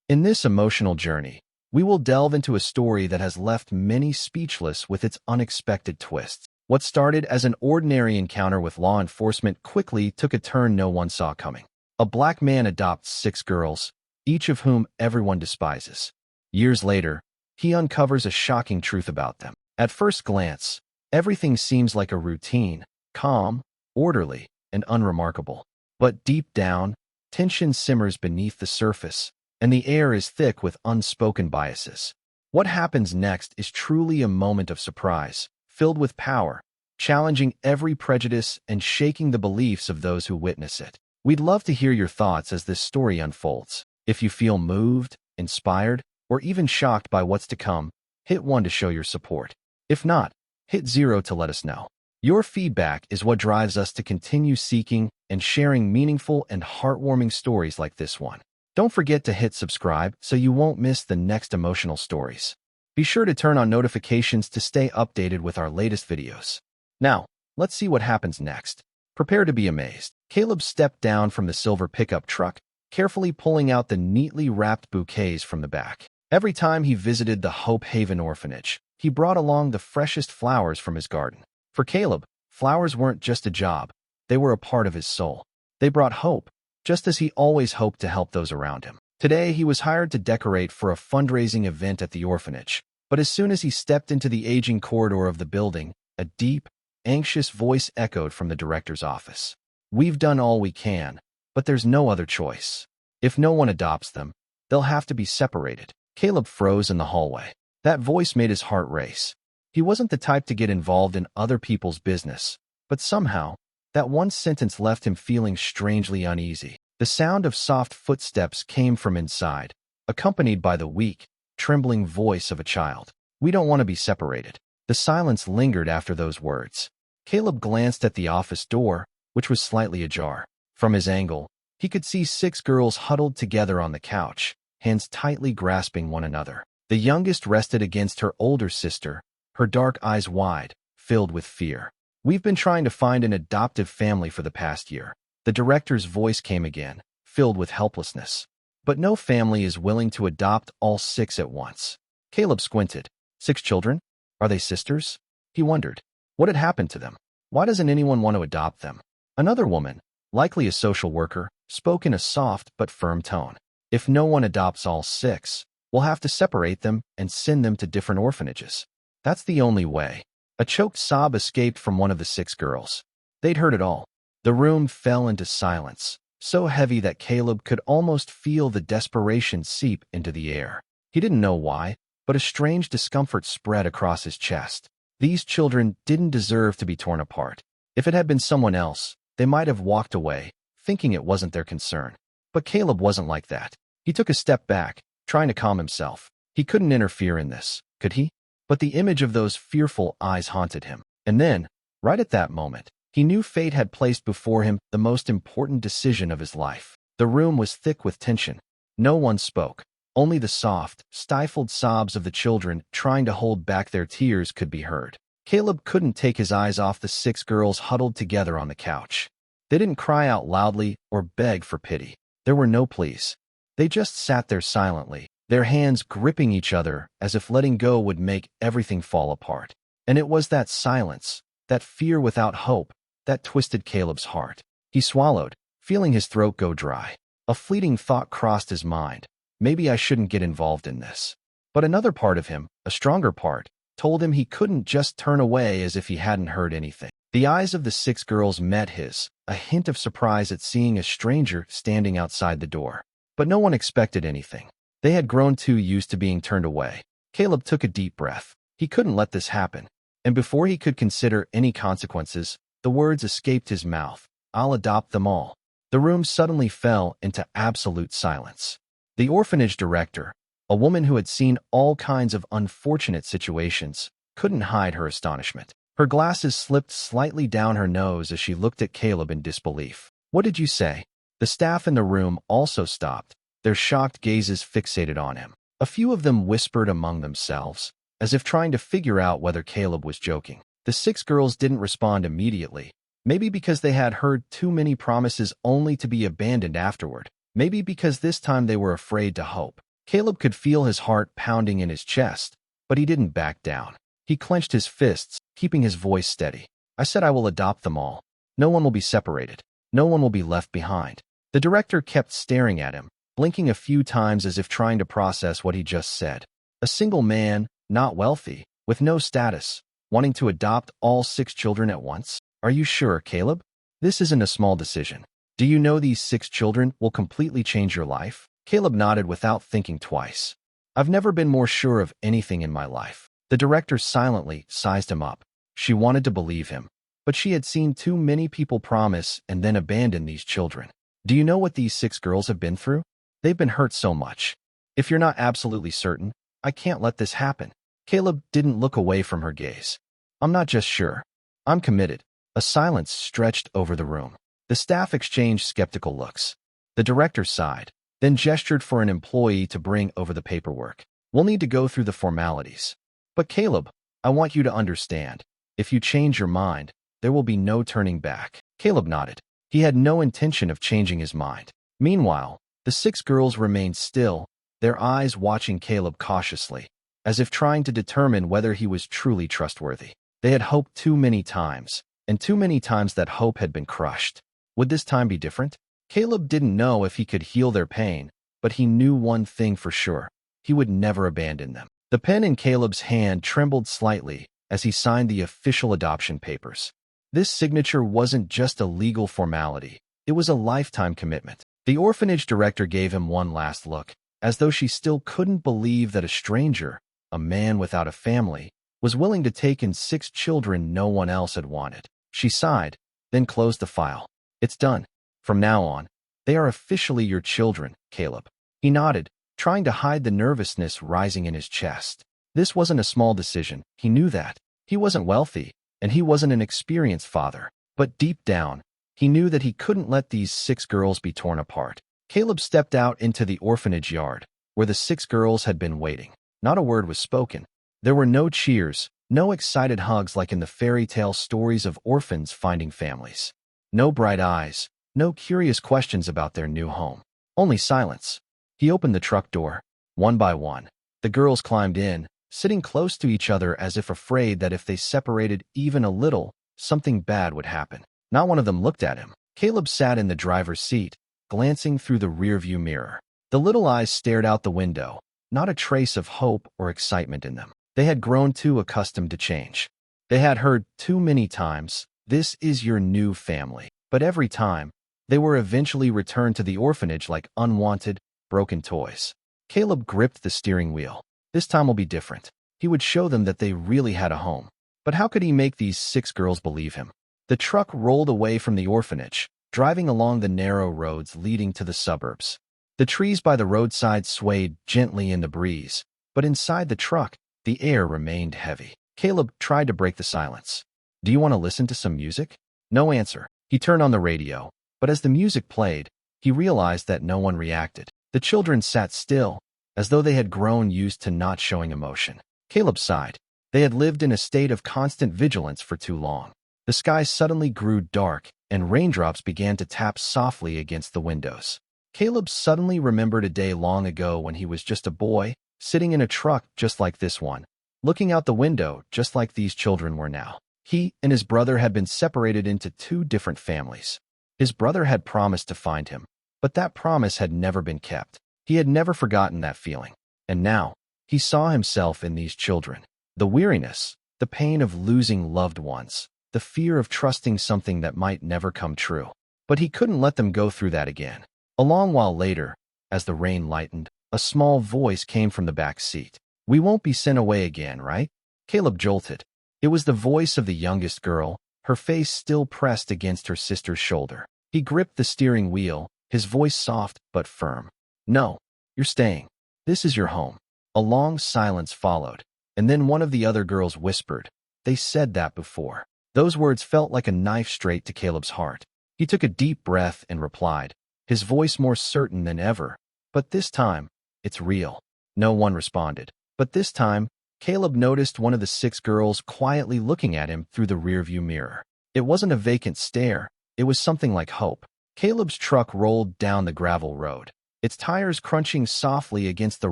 In this emotional journey, we will delve into a story that has left many speechless with its unexpected twists. What started as an ordinary encounter with law enforcement quickly took a turn no one saw coming. A black man adopts 6 girls, each of whom everyone despises. Years later, he uncovers a shocking truth about them. At first glance, everything seems like a routine, calm, orderly, and unremarkable. But deep down, tension simmers beneath the surface, and the air is thick with unspoken biases. What happens next is truly a moment of surprise, filled with power, challenging every prejudice and shaking the beliefs of those who witness it. We'd love to hear your thoughts as this story unfolds. If you feel moved, inspired, or even shocked by what's to come, hit 1 to show your support. If not, hit 0 to let us know. Your feedback is what drives us to continue seeking and sharing meaningful and heartwarming stories like this one. Don't forget to hit subscribe so you won't miss the next emotional stories. Be sure to turn on notifications to stay updated with our latest videos. Now, let's see what happens next. Prepare to be amazed. Caleb stepped down from the silver pickup truck, carefully pulling out the neatly wrapped bouquets from the back. Every time he visited the Hope Haven orphanage, he brought along the freshest flowers from his garden. For Caleb, flowers weren't just a job, they were a part of his soul. They brought hope, just as he always hoped to help those around him. Today, he was hired to decorate for a fundraising event at the orphanage. But as soon as he stepped into the aging corridor of the building, a deep, anxious voice echoed from the director's office. "We've done all we can, but there's no other choice. If no one adopts them, they'll have to be separated." Caleb froze in the hallway. That voice made his heart race. He wasn't the type to get involved in other people's business, but somehow, that one sentence left him feeling strangely uneasy. The sound of soft footsteps came from inside, accompanied by the weak, trembling voice of a child. "We don't want to be separated." The silence lingered after those words. Caleb glanced at the office door, which was slightly ajar. From his angle, he could see 6 girls huddled together on the couch, hands tightly grasping one another. The youngest rested against her older sister, her dark eyes wide, filled with fear. "We've been trying to find an adoptive family for the past year." The director's voice came again, filled with helplessness. "But no family is willing to adopt all 6 at once." Caleb squinted. 6 children? Are they sisters? He wondered. What had happened to them? Why doesn't anyone want to adopt them? Another woman, likely a social worker, spoke in a soft but firm tone. "If no one adopts all 6, we'll have to separate them and send them to different orphanages. That's the only way." A choked sob escaped from one of the 6 girls. They'd heard it all. The room fell into silence, so heavy that Caleb could almost feel the desperation seep into the air. He didn't know why, but a strange discomfort spread across his chest. These children didn't deserve to be torn apart. If it had been someone else, they might have walked away, thinking it wasn't their concern. But Caleb wasn't like that. He took a step back, trying to calm himself. He couldn't interfere in this, could he? But the image of those fearful eyes haunted him. And then, right at that moment, he knew fate had placed before him the most important decision of his life. The room was thick with tension. No one spoke. Only the soft, stifled sobs of the children trying to hold back their tears could be heard. Caleb couldn't take his eyes off the 6 girls huddled together on the couch. They didn't cry out loudly or beg for pity. There were no pleas. They just sat there silently, their hands gripping each other as if letting go would make everything fall apart. And it was that silence, that fear without hope, that twisted Caleb's heart. He swallowed, feeling his throat go dry. A fleeting thought crossed his mind. Maybe I shouldn't get involved in this. But another part of him, a stronger part, told him he couldn't just turn away as if he hadn't heard anything. The eyes of the 6 girls met his, a hint of surprise at seeing a stranger standing outside the door. But no one expected anything. They had grown too used to being turned away. Caleb took a deep breath. He couldn't let this happen. And before he could consider any consequences, the words escaped his mouth. "I'll adopt them all." The room suddenly fell into absolute silence. The orphanage director, a woman who had seen all kinds of unfortunate situations, couldn't hide her astonishment. Her glasses slipped slightly down her nose as she looked at Caleb in disbelief. "What did you say?" The staff in the room also stopped, their shocked gazes fixated on him. A few of them whispered among themselves, as if trying to figure out whether Caleb was joking. The 6 girls didn't respond immediately, maybe because they had heard too many promises only to be abandoned afterward. Maybe because this time they were afraid to hope. Caleb could feel his heart pounding in his chest, but he didn't back down. He clenched his fists, keeping his voice steady. I said I will adopt them all. No one will be separated. No one will be left behind. The director kept staring at him, blinking a few times as if trying to process what he just said. A single man, not wealthy, with no status, wanting to adopt all 6 children at once? Are you sure, Caleb? This isn't a small decision. Do you know these 6 children will completely change your life? Caleb nodded without thinking twice. I've never been more sure of anything in my life. The director silently sized him up. She wanted to believe him, but she had seen too many people promise and then abandon these children. Do you know what these 6 girls have been through? They've been hurt so much. If you're not absolutely certain, I can't let this happen. Caleb didn't look away from her gaze. I'm not just sure. I'm committed. A silence stretched over the room. The staff exchanged skeptical looks. The director sighed, then gestured for an employee to bring over the paperwork. We'll need to go through the formalities. But Caleb, I want you to understand. If you change your mind, there will be no turning back. Caleb nodded. He had no intention of changing his mind. Meanwhile, the 6 girls remained still, their eyes watching Caleb cautiously, as if trying to determine whether he was truly trustworthy. They had hoped too many times, and too many times that hope had been crushed. Would this time be different? Caleb didn't know if he could heal their pain, but he knew one thing for sure. He would never abandon them. The pen in Caleb's hand trembled slightly as he signed the official adoption papers. This signature wasn't just a legal formality. It was a lifetime commitment. The orphanage director gave him one last look, as though she still couldn't believe that a stranger, a man without a family, was willing to take in 6 children no one else had wanted. She sighed, then closed the file. It's done. From now on, they are officially your children, Caleb. He nodded, trying to hide the nervousness rising in his chest. This wasn't a small decision. He knew that. He wasn't wealthy, and he wasn't an experienced father. But deep down, he knew that he couldn't let these 6 girls be torn apart. Caleb stepped out into the orphanage yard, where the 6 girls had been waiting. Not a word was spoken. There were no cheers, no excited hugs like in the fairy tale stories of orphans finding families. No bright eyes, no curious questions about their new home. Only silence. He opened the truck door. One by one, the girls climbed in, sitting close to each other as if afraid that if they separated even a little, something bad would happen. Not one of them looked at him. Caleb sat in the driver's seat, glancing through the rearview mirror. The little eyes stared out the window, not a trace of hope or excitement in them. They had grown too accustomed to change. They had heard too many times, "This is your new family." But every time, they were eventually returned to the orphanage like unwanted, broken toys. Caleb gripped the steering wheel. This time will be different. He would show them that they really had a home. But how could he make these 6 girls believe him? The truck rolled away from the orphanage, driving along the narrow roads leading to the suburbs. The trees by the roadside swayed gently in the breeze, but inside the truck, the air remained heavy. Caleb tried to break the silence. Do you want to listen to some music? No answer. He turned on the radio, but as the music played, he realized that no one reacted. The children sat still, as though they had grown used to not showing emotion. Caleb sighed. They had lived in a state of constant vigilance for too long. The sky suddenly grew dark, and raindrops began to tap softly against the windows. Caleb suddenly remembered a day long ago when he was just a boy, sitting in a truck just like this one, looking out the window just like these children were now. He and his brother had been separated into 2 different families. His brother had promised to find him, but that promise had never been kept. He had never forgotten that feeling. And now, he saw himself in these children. The weariness, the pain of losing loved ones, the fear of trusting something that might never come true. But he couldn't let them go through that again. A long while later, as the rain lightened, a small voice came from the back seat. We won't be sent away again, right? Caleb jolted. It was the voice of the youngest girl, her face still pressed against her sister's shoulder. He gripped the steering wheel, his voice soft but firm. No, you're staying. This is your home. A long silence followed, and then one of the other girls whispered, They said that before. Those words felt like a knife straight to Caleb's heart. He took a deep breath and replied, his voice more certain than ever. But this time, it's real. No one responded. But this time, Caleb noticed one of the 6 girls quietly looking at him through the rearview mirror. It wasn't a vacant stare. It was something like hope. Caleb's truck rolled down the gravel road. its tires crunching softly against the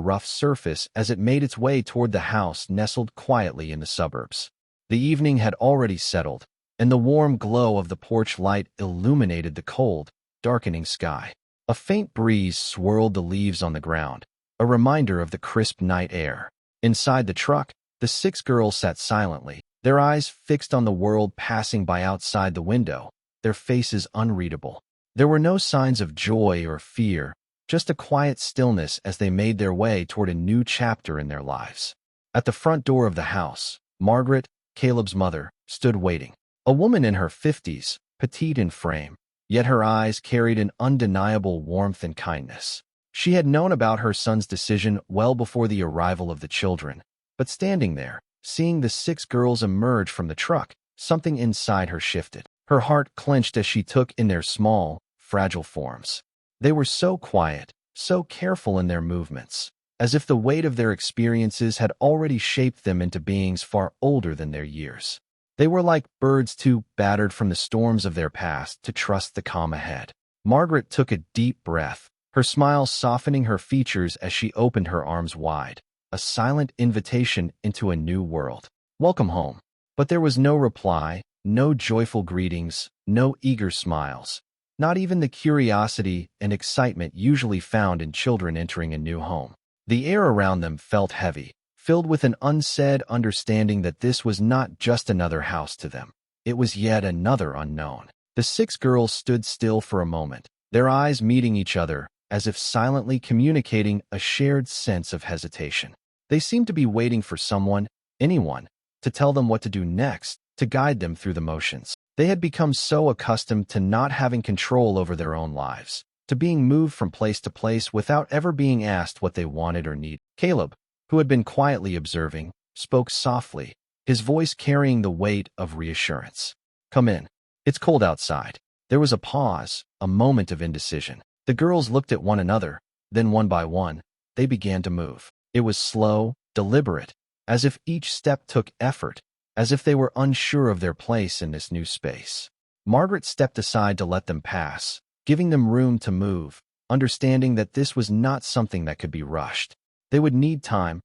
rough surface as it made its way toward the house nestled quietly in the suburbs. The evening had already settled, and the warm glow of the porch light illuminated the cold, darkening sky. A faint breeze swirled the leaves on the ground, a reminder of the crisp night air. Inside the truck, the 6 girls sat silently, their eyes fixed on the world passing by outside the window, their faces unreadable. There were no signs of joy or fear, just a quiet stillness as they made their way toward a new chapter in their lives. At the front door of the house, Margaret, Caleb's mother, stood waiting. A woman in her 50s, petite in frame, yet her eyes carried an undeniable warmth and kindness. She had known about her son's decision well before the arrival of the children, but standing there, seeing the 6 girls emerge from the truck, something inside her shifted. Her heart clenched as she took in their small, fragile forms. They were so quiet, so careful in their movements, as if the weight of their experiences had already shaped them into beings far older than their years. They were like birds too battered from the storms of their past to trust the calm ahead. Margaret took a deep breath, her smile softening her features as she opened her arms wide, a silent invitation into a new world. "Welcome home." But there was no reply, no joyful greetings, no eager smiles, not even the curiosity and excitement usually found in children entering a new home. The air around them felt heavy, filled with an unsaid understanding that this was not just another house to them. It was yet another unknown. The 6 girls stood still for a moment, their eyes meeting each other, as if silently communicating a shared sense of hesitation. They seemed to be waiting for someone, anyone, to tell them what to do next, to guide them through the motions. They had become so accustomed to not having control over their own lives, to being moved from place to place without ever being asked what they wanted or needed. Caleb, who had been quietly observing, spoke softly, his voice carrying the weight of reassurance. "Come in. It's cold outside." There was a pause, a moment of indecision. The girls looked at one another, then one by one, they began to move. It was slow, deliberate, as if each step took effort, as if they were unsure of their place in this new space. Margaret stepped aside to let them pass, giving them room to move, understanding that this was not something that could be rushed. They would need time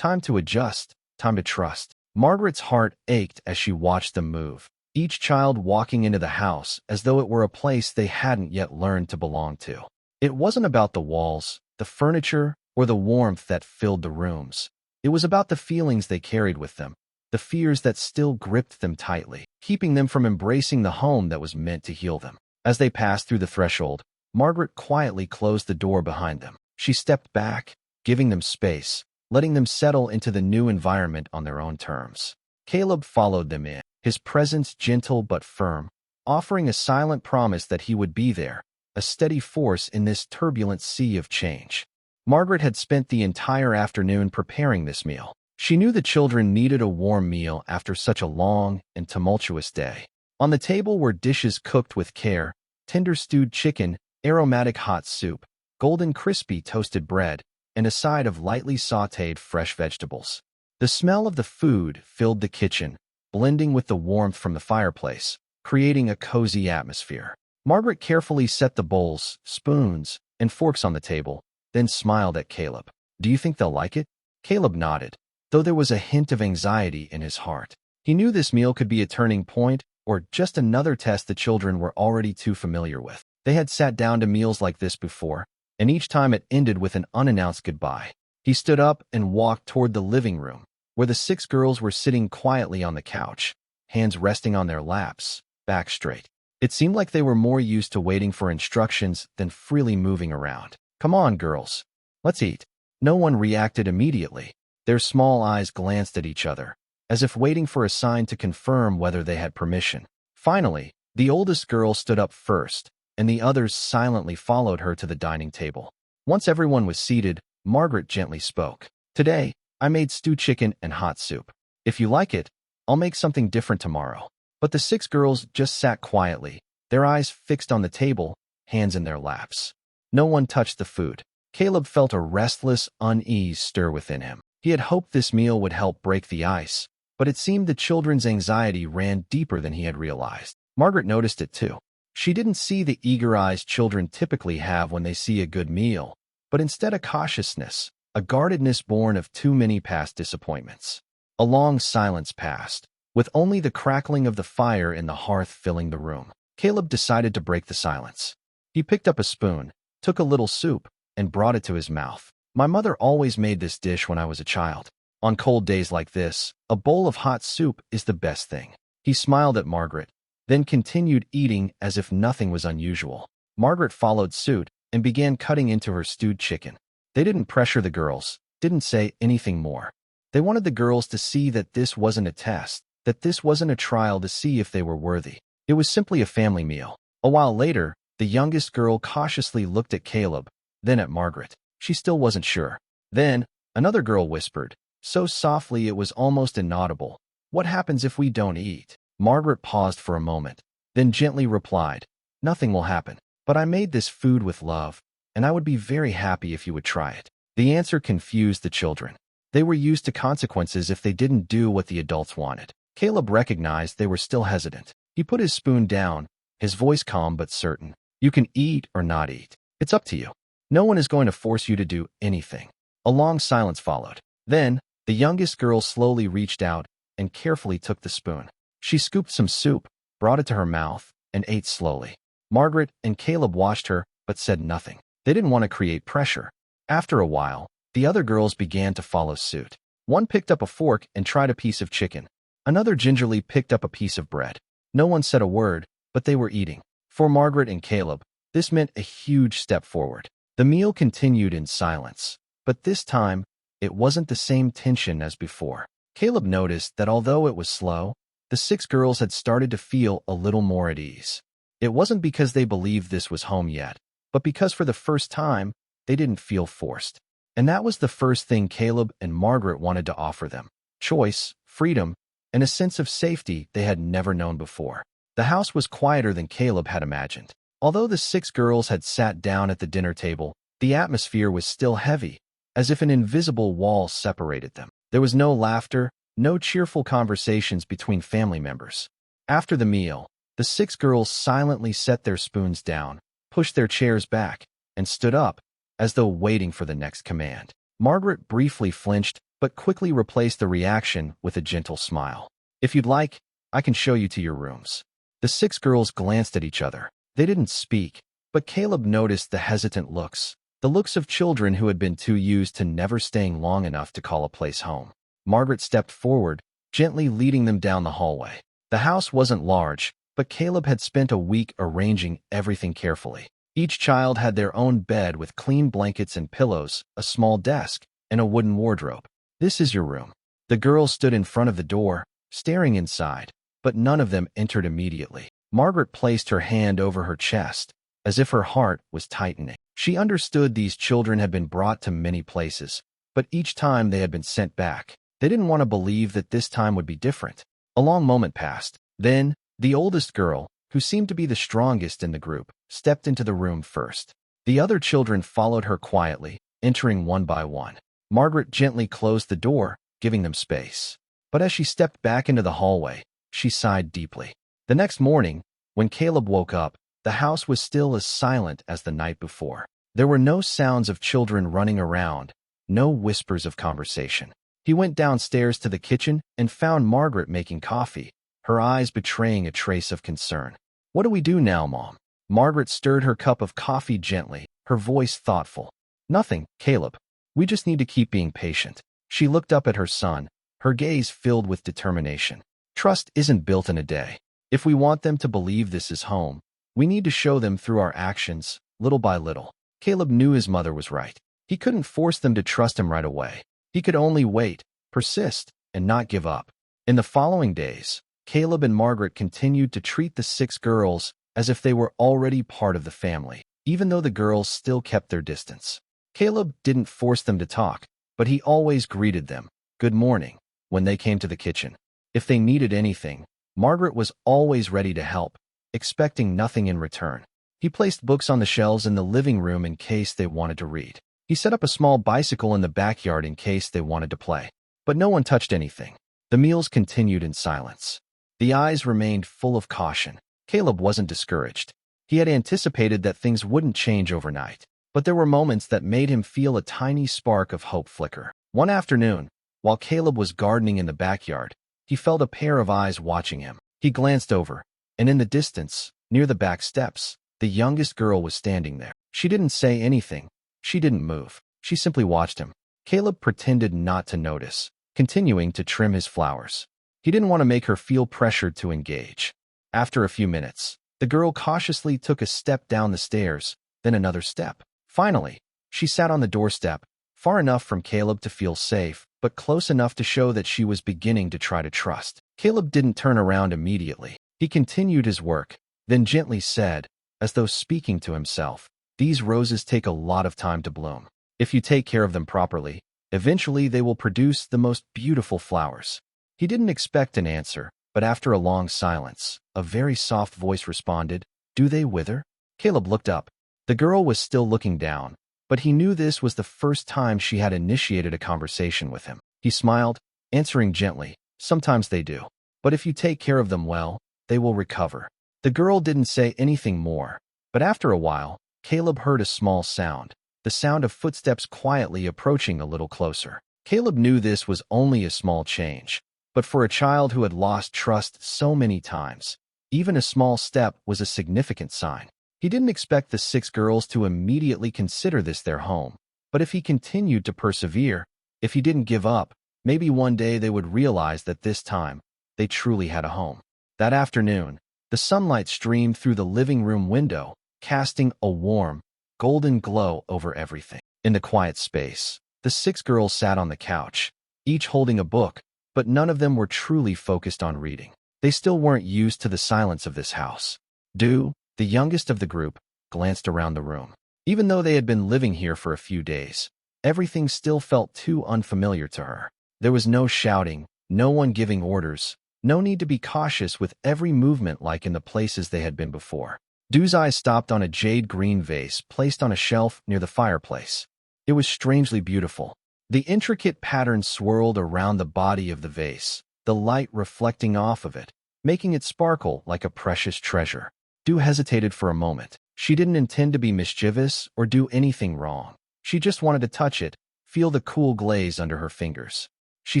to adjust, time to trust. Margaret's heart ached as she watched them move, each child walking into the house as though it were a place they hadn't yet learned to belong to. It wasn't about the walls, the furniture, or the warmth that filled the rooms. It was about the feelings they carried with them, the fears that still gripped them tightly, keeping them from embracing the home that was meant to heal them. As they passed through the threshold, Margaret quietly closed the door behind them. She stepped back, giving them space, letting them settle into the new environment on their own terms. Caleb followed them in, his presence gentle but firm, offering a silent promise that he would be there, a steady force in this turbulent sea of change. Margaret had spent the entire afternoon preparing this meal. She knew the children needed a warm meal after such a long and tumultuous day. On the table were dishes cooked with care, tender stewed chicken, aromatic hot soup, golden crispy toasted bread, and a side of lightly sautéed fresh vegetables. The smell of the food filled the kitchen, blending with the warmth from the fireplace, creating a cozy atmosphere. Margaret carefully set the bowls, spoons, and forks on the table, then smiled at Caleb. "Do you think they'll like it?" Caleb nodded, though there was a hint of anxiety in his heart. He knew this meal could be a turning point, or just another test the children were already too familiar with. They had sat down to meals like this before, and each time it ended with an unannounced goodbye. He stood up and walked toward the living room, where the 6 girls were sitting quietly on the couch, hands resting on their laps, back straight. It seemed like they were more used to waiting for instructions than freely moving around. "Come on, girls. Let's eat." No one reacted immediately. Their small eyes glanced at each other, as if waiting for a sign to confirm whether they had permission. Finally, the oldest girl stood up first, and the others silently followed her to the dining table. Once everyone was seated, Margaret gently spoke. "Today, I made stewed chicken and hot soup. If you like it, I'll make something different tomorrow." But the 6 girls just sat quietly, their eyes fixed on the table, hands in their laps. No one touched the food. Caleb felt a restless unease stir within him. He had hoped this meal would help break the ice, but it seemed the children's anxiety ran deeper than he had realized. Margaret noticed it too. She didn't see the eager eyes children typically have when they see a good meal, but instead a cautiousness, a guardedness born of too many past disappointments. A long silence passed, with only the crackling of the fire in the hearth filling the room. Caleb decided to break the silence. He picked up a spoon, took a little soup, and brought it to his mouth. My mother always made this dish when I was a child. On cold days like this, a bowl of hot soup is the best thing. He smiled at Margaret, then continued eating as if nothing was unusual. Margaret followed suit and began cutting into her stewed chicken. They didn't pressure the girls, didn't say anything more. They wanted the girls to see that this wasn't a test, that this wasn't a trial to see if they were worthy. It was simply a family meal. A while later, the youngest girl cautiously looked at Caleb, then at Margaret. She still wasn't sure. Then, another girl whispered, so softly it was almost inaudible, "What happens if we don't eat?" Margaret paused for a moment, then gently replied, "Nothing will happen. But I made this food with love, and I would be very happy if you would try it." The answer confused the children. They were used to consequences if they didn't do what the adults wanted. Caleb recognized they were still hesitant. He put his spoon down, his voice calm but certain. "You can eat or not eat. It's up to you. No one is going to force you to do anything." A long silence followed. Then, the youngest girl slowly reached out and carefully took the spoon. She scooped some soup, brought it to her mouth, and ate slowly. Margaret and Caleb watched her, but said nothing. They didn't want to create pressure. After a while, the other girls began to follow suit. One picked up a fork and tried a piece of chicken. Another gingerly picked up a piece of bread. No one said a word, but they were eating. For Margaret and Caleb, this meant a huge step forward. The meal continued in silence, but this time, it wasn't the same tension as before. Caleb noticed that although it was slow, the 6 girls had started to feel a little more at ease. It wasn't because they believed this was home yet, but because for the first time, they didn't feel forced. And that was the first thing Caleb and Margaret wanted to offer them: choice, freedom, and a sense of safety they had never known before. The house was quieter than Caleb had imagined. Although the 6 girls had sat down at the dinner table, the atmosphere was still heavy, as if an invisible wall separated them. There was no laughter, no cheerful conversations between family members. After the meal, the 6 girls silently set their spoons down, pushed their chairs back, and stood up, as though waiting for the next command. Margaret briefly flinched, but quickly replaced the reaction with a gentle smile. "If you'd like, I can show you to your rooms." The 6 girls glanced at each other. They didn't speak, but Caleb noticed the hesitant looks, the looks of children who had been too used to never staying long enough to call a place home. Margaret stepped forward, gently leading them down the hallway. The house wasn't large, but Caleb had spent a week arranging everything carefully. Each child had their own bed with clean blankets and pillows, a small desk, and a wooden wardrobe. "This is your room." The girls stood in front of the door, staring inside, but none of them entered immediately. Margaret placed her hand over her chest, as if her heart was tightening. She understood these children had been brought to many places, but each time they had been sent back. They didn't want to believe that this time would be different. A long moment passed. Then, the oldest girl, who seemed to be the strongest in the group, stepped into the room first. The other children followed her quietly, entering one by one. Margaret gently closed the door, giving them space. But as she stepped back into the hallway, she sighed deeply. The next morning, when Caleb woke up, the house was still as silent as the night before. There were no sounds of children running around, no whispers of conversation. He went downstairs to the kitchen and found Margaret making coffee, her eyes betraying a trace of concern. "What do we do now, Mom?" Margaret stirred her cup of coffee gently, her voice thoughtful. "Nothing, Caleb. We just need to keep being patient." She looked up at her son, her gaze filled with determination. "Trust isn't built in a day. If we want them to believe this is home, we need to show them through our actions, little by little." Caleb knew his mother was right. He couldn't force them to trust him right away. He could only wait, persist, and not give up. In the following days, Caleb and Margaret continued to treat the 6 girls as if they were already part of the family, even though the girls still kept their distance. Caleb didn't force them to talk, but he always greeted them, "Good morning," when they came to the kitchen. If they needed anything, Margaret was always ready to help, expecting nothing in return. He placed books on the shelves in the living room in case they wanted to read. He set up a small bicycle in the backyard in case they wanted to play. But no one touched anything. The meals continued in silence. The eyes remained full of caution. Caleb wasn't discouraged. He had anticipated that things wouldn't change overnight. but there were moments that made him feel a tiny spark of hope flicker. One afternoon, while Caleb was gardening in the backyard, he felt a pair of eyes watching him. He glanced over, and in the distance, near the back steps, the youngest girl was standing there. She didn't say anything. She didn't move. She simply watched him. Caleb pretended not to notice, continuing to trim his flowers. He didn't want to make her feel pressured to engage. After a few minutes, the girl cautiously took a step down the stairs, then another step. Finally, she sat on the doorstep, far enough from Caleb to feel safe, but close enough to show that she was beginning to try to trust. Caleb didn't turn around immediately. He continued his work, then gently said, as though speaking to himself, "These roses take a lot of time to bloom. If you take care of them properly, eventually they will produce the most beautiful flowers." He didn't expect an answer, but after a long silence, a very soft voice responded, "Do they wither?" Caleb looked up. The girl was still looking down, but he knew this was the first time she had initiated a conversation with him. He smiled, answering gently, "Sometimes they do. But if you take care of them well, they will recover." The girl didn't say anything more, but after a while, Caleb heard a small sound, the sound of footsteps quietly approaching a little closer. Caleb knew this was only a small change, but for a child who had lost trust so many times, even a small step was a significant sign. He didn't expect the 6 girls to immediately consider this their home, but if he continued to persevere, if he didn't give up, maybe one day they would realize that this time, they truly had a home. That afternoon, the sunlight streamed through the living room window, casting a warm, golden glow over everything. In the quiet space, the 6 girls sat on the couch, each holding a book, but none of them were truly focused on reading. They still weren't used to the silence of this house. Du, the youngest of the group, glanced around the room. Even though they had been living here for a few days, everything still felt too unfamiliar to her. There was no shouting, no one giving orders, no need to be cautious with every movement like in the places they had been before. Du's eyes stopped on a jade green vase placed on a shelf near the fireplace. It was strangely beautiful. The intricate pattern swirled around the body of the vase, the light reflecting off of it, making it sparkle like a precious treasure. Du hesitated for a moment. She didn't intend to be mischievous or do anything wrong. She just wanted to touch it, feel the cool glaze under her fingers. She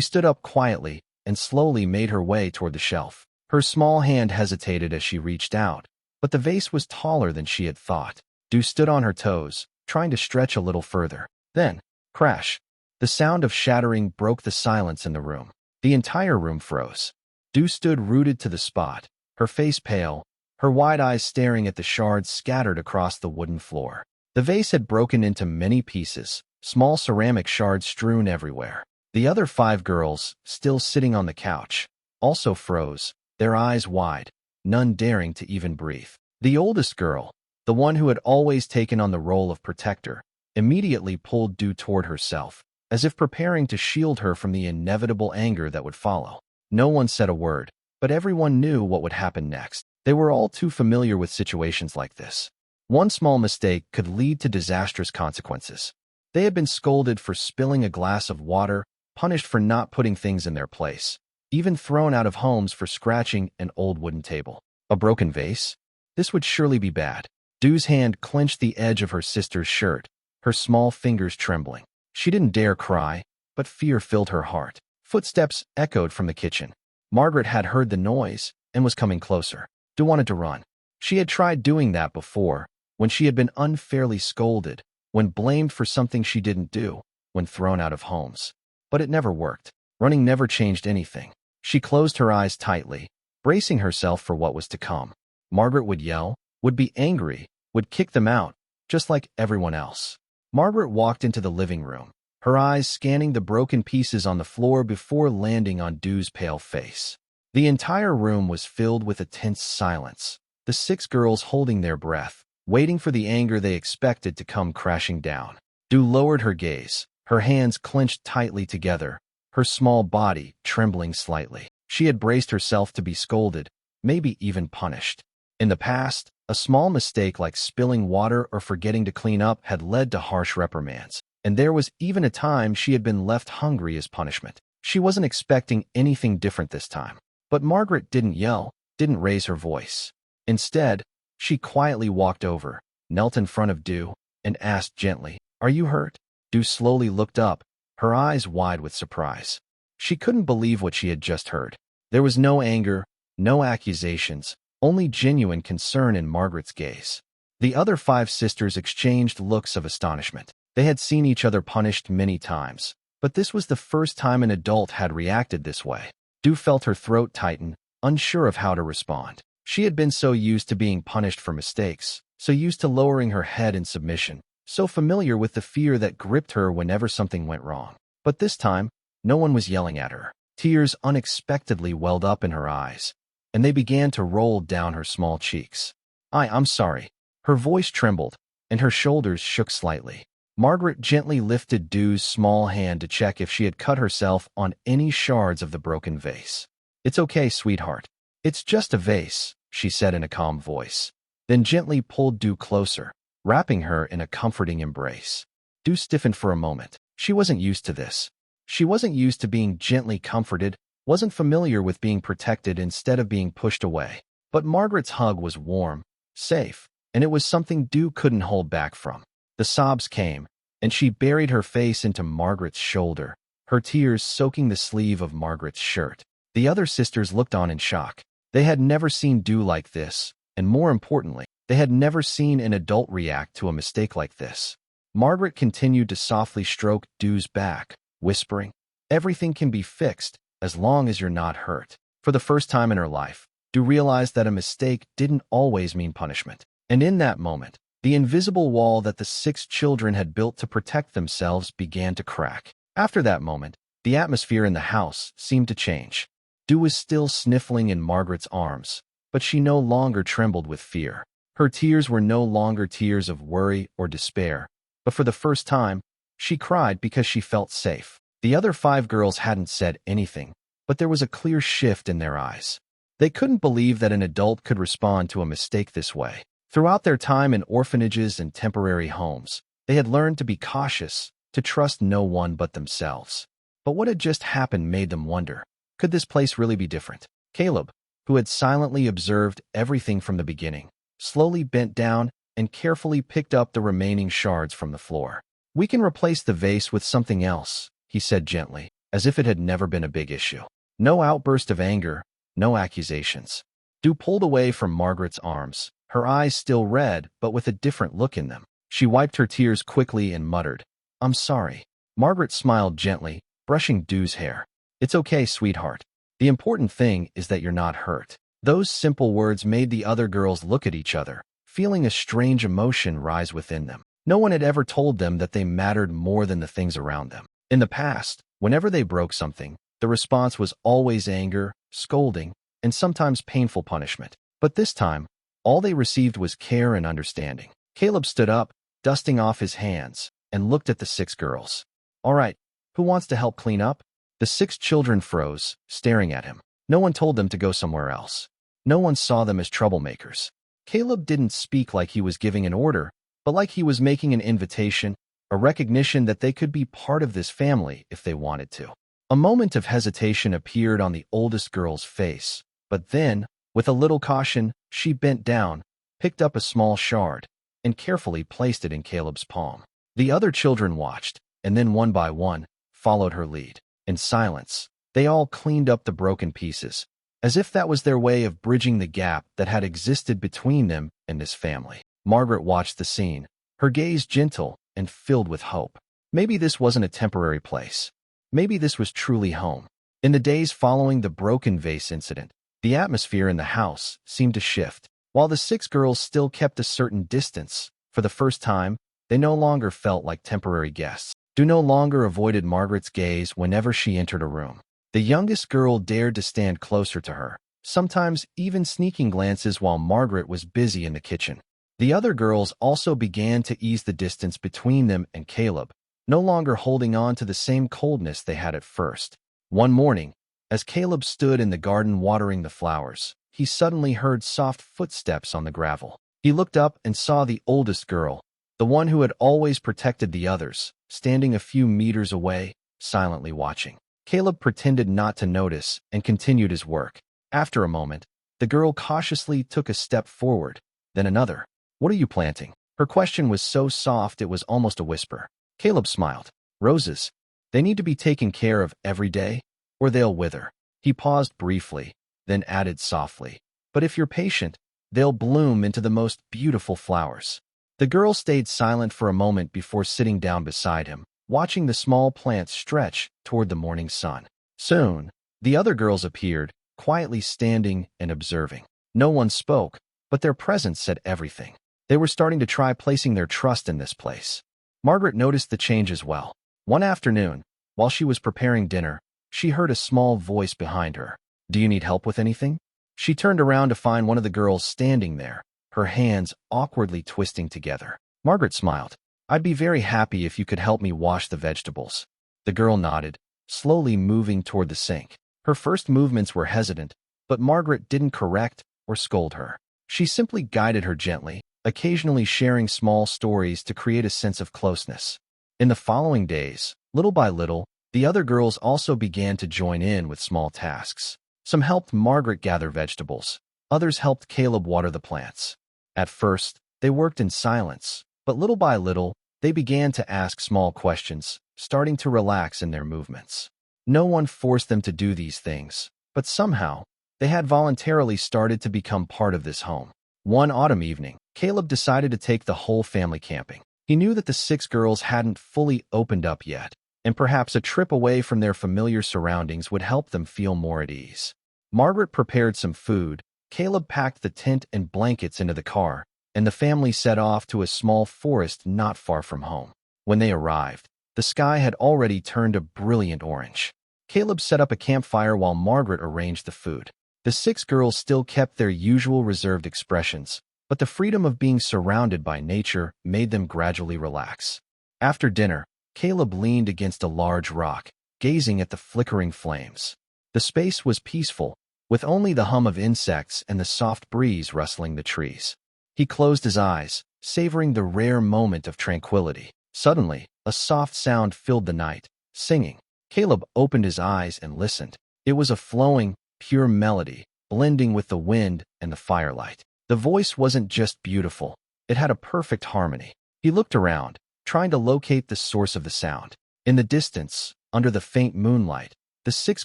stood up quietly and slowly made her way toward the shelf. Her small hand hesitated as she reached out, but the vase was taller than she had thought. Du stood on her toes, trying to stretch a little further. Then, crash! The sound of shattering broke the silence in the room. The entire room froze. Du stood rooted to the spot, her face pale, her wide eyes staring at the shards scattered across the wooden floor. The vase had broken into many pieces, small ceramic shards strewn everywhere. The other 5 girls, still sitting on the couch, also froze, their eyes wide, none daring to even breathe. The oldest girl, the one who had always taken on the role of protector, immediately pulled Du toward herself, as if preparing to shield her from the inevitable anger that would follow. No one said a word, but everyone knew what would happen next. They were all too familiar with situations like this. One small mistake could lead to disastrous consequences. They had been scolded for spilling a glass of water, punished for not putting things in their place, even thrown out of homes for scratching an old wooden table. A broken vase? This would surely be bad. Du's hand clenched the edge of her sister's shirt, her small fingers trembling. She didn't dare cry, but fear filled her heart. Footsteps echoed from the kitchen. Margaret had heard the noise and was coming closer. Du wanted to run. She had tried doing that before, when she had been unfairly scolded, when blamed for something she didn't do, when thrown out of homes. But it never worked. Running never changed anything. She closed her eyes tightly, bracing herself for what was to come. Margaret would yell, would be angry, would kick them out, just like everyone else. Margaret walked into the living room, her eyes scanning the broken pieces on the floor before landing on Du's pale face. The entire room was filled with a tense silence, the 6 girls holding their breath, waiting for the anger they expected to come crashing down. Du lowered her gaze, her hands clenched tightly together, her small body trembling slightly. She had braced herself to be scolded, maybe even punished. In the past, a small mistake like spilling water or forgetting to clean up had led to harsh reprimands, and there was even a time she had been left hungry as punishment. She wasn't expecting anything different this time. But Margaret didn't yell, didn't raise her voice. Instead, she quietly walked over, knelt in front of Du, and asked gently, "Are you hurt?" Du slowly looked up, her eyes wide with surprise. She couldn't believe what she had just heard. There was no anger, no accusations, only genuine concern in Margaret's gaze. The other 5 sisters exchanged looks of astonishment. They had seen each other punished many times, but this was the first time an adult had reacted this way. Du felt her throat tighten, unsure of how to respond. She had been so used to being punished for mistakes, so used to lowering her head in submission, so familiar with the fear that gripped her whenever something went wrong. But this time, no one was yelling at her. Tears unexpectedly welled up in her eyes, and they began to roll down her small cheeks. I'm sorry." Her voice trembled, and her shoulders shook slightly. Margaret gently lifted Du's small hand to check if she had cut herself on any shards of the broken vase. "It's okay, sweetheart. It's just a vase," she said in a calm voice, then gently pulled Du closer, wrapping her in a comforting embrace. Du stiffened for a moment. She wasn't used to this. She wasn't used to being gently comforted, wasn't familiar with being protected instead of being pushed away. But Margaret's hug was warm, safe, and it was something Du couldn't hold back from. The sobs came, and she buried her face into Margaret's shoulder, her tears soaking the sleeve of Margaret's shirt. The other sisters looked on in shock. They had never seen Du like this, and more importantly, they had never seen an adult react to a mistake like this. Margaret continued to softly stroke Du's back, whispering, "Everything can be fixed, as long as you're not hurt." For the first time in her life, Du realized that a mistake didn't always mean punishment. And in that moment, the invisible wall that the 6 children had built to protect themselves began to crack. After that moment, the atmosphere in the house seemed to change. Du was still sniffling in Margaret's arms, but she no longer trembled with fear. Her tears were no longer tears of worry or despair, but for the first time, she cried because she felt safe. The other 5 girls hadn't said anything, but there was a clear shift in their eyes. They couldn't believe that an adult could respond to a mistake this way. Throughout their time in orphanages and temporary homes, they had learned to be cautious, to trust no one but themselves. But what had just happened made them wonder, could this place really be different? Caleb, who had silently observed everything from the beginning, slowly bent down and carefully picked up the remaining shards from the floor. "We can replace the vase with something else," he said gently, as if it had never been a big issue. No outburst of anger, no accusations. Du pulled away from Margaret's arms, her eyes still red but with a different look in them. She wiped her tears quickly and muttered, "I'm sorry." Margaret smiled gently, brushing Du's hair. "It's okay, sweetheart. The important thing is that you're not hurt." Those simple words made the other girls look at each other, feeling a strange emotion rise within them. No one had ever told them that they mattered more than the things around them. In the past, whenever they broke something, the response was always anger, scolding, and sometimes painful punishment. But this time, all they received was care and understanding. Caleb stood up, dusting off his hands, and looked at the 6 girls. "All right, who wants to help clean up?" The 6 children froze, staring at him. No one told them to go somewhere else. No one saw them as troublemakers. Caleb didn't speak like he was giving an order, but like he was making an invitation, a recognition that they could be part of this family if they wanted to. A moment of hesitation appeared on the oldest girl's face, but then, with a little caution, she bent down, picked up a small shard, and carefully placed it in Caleb's palm. The other children watched, and then one by one, followed her lead. In silence, they all cleaned up the broken pieces, as if that was their way of bridging the gap that had existed between them and this family. Margaret watched the scene, her gaze gentle and filled with hope. Maybe this wasn't a temporary place. Maybe this was truly home. In the days following the broken vase incident, the atmosphere in the house seemed to shift. While the 6 girls still kept a certain distance, for the first time, they no longer felt like temporary guests. Du no longer avoided Margaret's gaze whenever she entered a room. The youngest girl dared to stand closer to her, sometimes even sneaking glances while Margaret was busy in the kitchen. The other girls also began to ease the distance between them and Caleb, no longer holding on to the same coldness they had at first. One morning, as Caleb stood in the garden watering the flowers, he suddenly heard soft footsteps on the gravel. He looked up and saw the oldest girl, the one who had always protected the others, standing a few meters away, silently watching. Caleb pretended not to notice and continued his work. After a moment, the girl cautiously took a step forward, then another. "What are you planting?" Her question was so soft it was almost a whisper. Caleb smiled. Roses. They need to be taken care of every day, or they'll wither. He paused briefly, then added softly, but if you're patient, they'll bloom into the most beautiful flowers. The girl stayed silent for a moment before sitting down beside him, watching the small plants stretch toward the morning sun. Soon, the other girls appeared, quietly standing and observing. No one spoke, but their presence said everything. They were starting to try placing their trust in this place. Margaret noticed the change as well. One afternoon, while she was preparing dinner, she heard a small voice behind her. Do you need help with anything? She turned around to find one of the girls standing there, her hands awkwardly twisting together. Margaret smiled. I'd be very happy if you could help me wash the vegetables. The girl nodded, slowly moving toward the sink. Her first movements were hesitant, but Margaret didn't correct or scold her. She simply guided her gently, occasionally sharing small stories to create a sense of closeness. In the following days, little by little, the other girls also began to join in with small tasks. Some helped Margaret gather vegetables. Others helped Caleb water the plants. At first, they worked in silence, but little by little, they began to ask small questions, starting to relax in their movements. No one forced them to do these things, but somehow, they had voluntarily started to become part of this home. One autumn evening, Caleb decided to take the whole family camping. He knew that the 6 girls hadn't fully opened up yet, and perhaps a trip away from their familiar surroundings would help them feel more at ease. Margaret prepared some food, Caleb packed the tent and blankets into the car, and the family set off to a small forest not far from home. When they arrived, the sky had already turned a brilliant orange. Caleb set up a campfire while Margaret arranged the food. The 6 girls still kept their usual reserved expressions, but the freedom of being surrounded by nature made them gradually relax. After dinner, Caleb leaned against a large rock, gazing at the flickering flames. The space was peaceful, with only the hum of insects and the soft breeze rustling the trees. He closed his eyes, savoring the rare moment of tranquility. Suddenly, a soft sound filled the night, singing. Caleb opened his eyes and listened. It was a flowing, pure melody, blending with the wind and the firelight. The voice wasn't just beautiful, it had a perfect harmony. He looked around, trying to locate the source of the sound. In the distance, under the faint moonlight, the 6